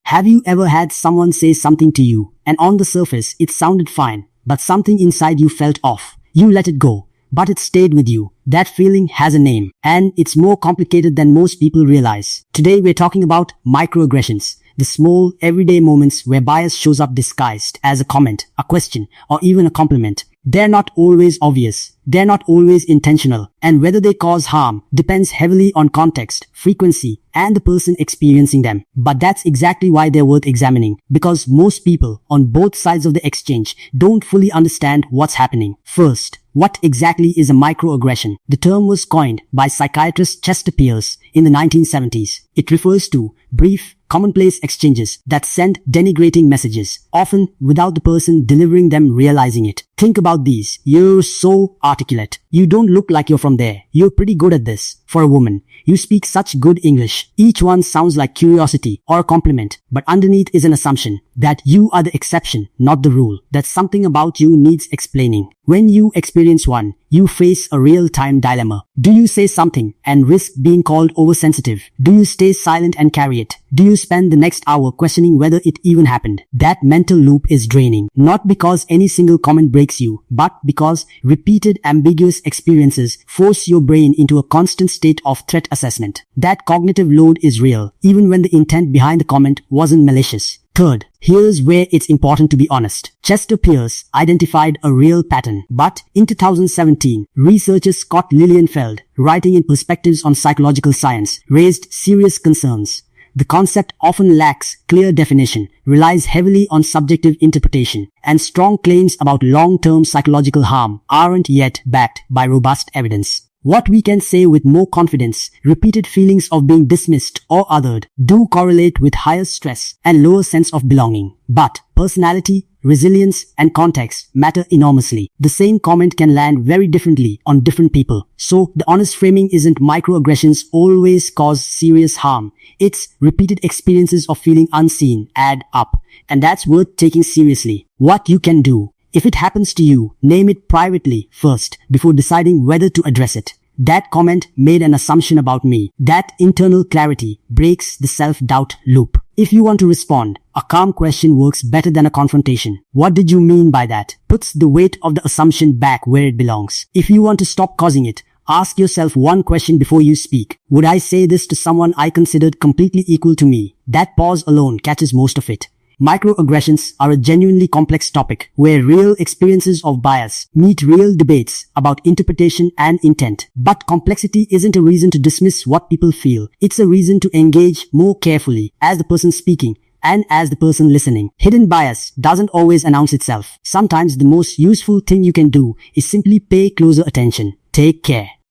Have you ever had someone say something to you, and on the surface it sounded fine, but something inside you felt off? You let it go, but it stayed with you. That feeling has a name, and it's more complicated than most people realize. Today we're talking about microaggressions, the small, everyday moments where bias shows up disguised as a comment, a question, or even a compliment. They're not always obvious. They're not always intentional, and whether they cause harm depends heavily on context, frequency, and the person experiencing them. But that's exactly why they're worth examining, because most people on both sides of the exchange don't fully understand what's happening. First, what exactly is a microaggression? The term was coined by psychiatrist Chester Pierce in the 1970s. It refers to brief, commonplace exchanges that send denigrating messages, often without the person delivering them realizing it. Think about these. You're so articulate. You don't look like you're from there. You're pretty good at this. For a woman, you speak such good English. Each one sounds like curiosity or a compliment, but underneath is an assumption that you are the exception, not the rule, that something about you needs explaining. When you experience one, you face a real-time dilemma. Do you say something and risk being called oversensitive? Do you stay silent and carry it? Do you spend the next hour questioning whether it even happened? That mental loop is draining, not because any single comment breaks you, but because repeated ambiguous experiences force your brain into a constant state of threat assessment. That cognitive load is real, even when the intent behind the comment wasn't malicious. Third, here's where it's important to be honest. Chester Pierce identified a real pattern, but in 2017, researchers Scott Lilienfeld, writing in Perspectives on Psychological Science, raised serious concerns. The concept often lacks clear definition, relies heavily on subjective interpretation, and strong claims about long-term psychological harm aren't yet backed by robust evidence. What we can say with more confidence, repeated feelings of being dismissed or othered do correlate with higher stress and lower sense of belonging. But personality, resilience, and context matter enormously. The same comment can land very differently on different people. So the honest framing isn't microaggressions always cause serious harm. It's repeated experiences of feeling unseen add up, and that's worth taking seriously. What you can do. If it happens to you, name it privately first before deciding whether to address it. That comment made an assumption about me. That internal clarity breaks the self-doubt loop. If you want to respond, a calm question works better than a confrontation. What did you mean by that? Puts the weight of the assumption back where it belongs. If you want to stop causing it, ask yourself one question before you speak. Would I say this to someone I considered completely equal to me? That pause alone catches most of it. Microaggressions are a genuinely complex topic where real experiences of bias meet real debates about interpretation and intent. But complexity isn't a reason to dismiss what people feel. It's a reason to engage more carefully as the person speaking and as the person listening. Hidden bias doesn't always announce itself. Sometimes the most useful thing you can do is simply pay closer attention. Take care.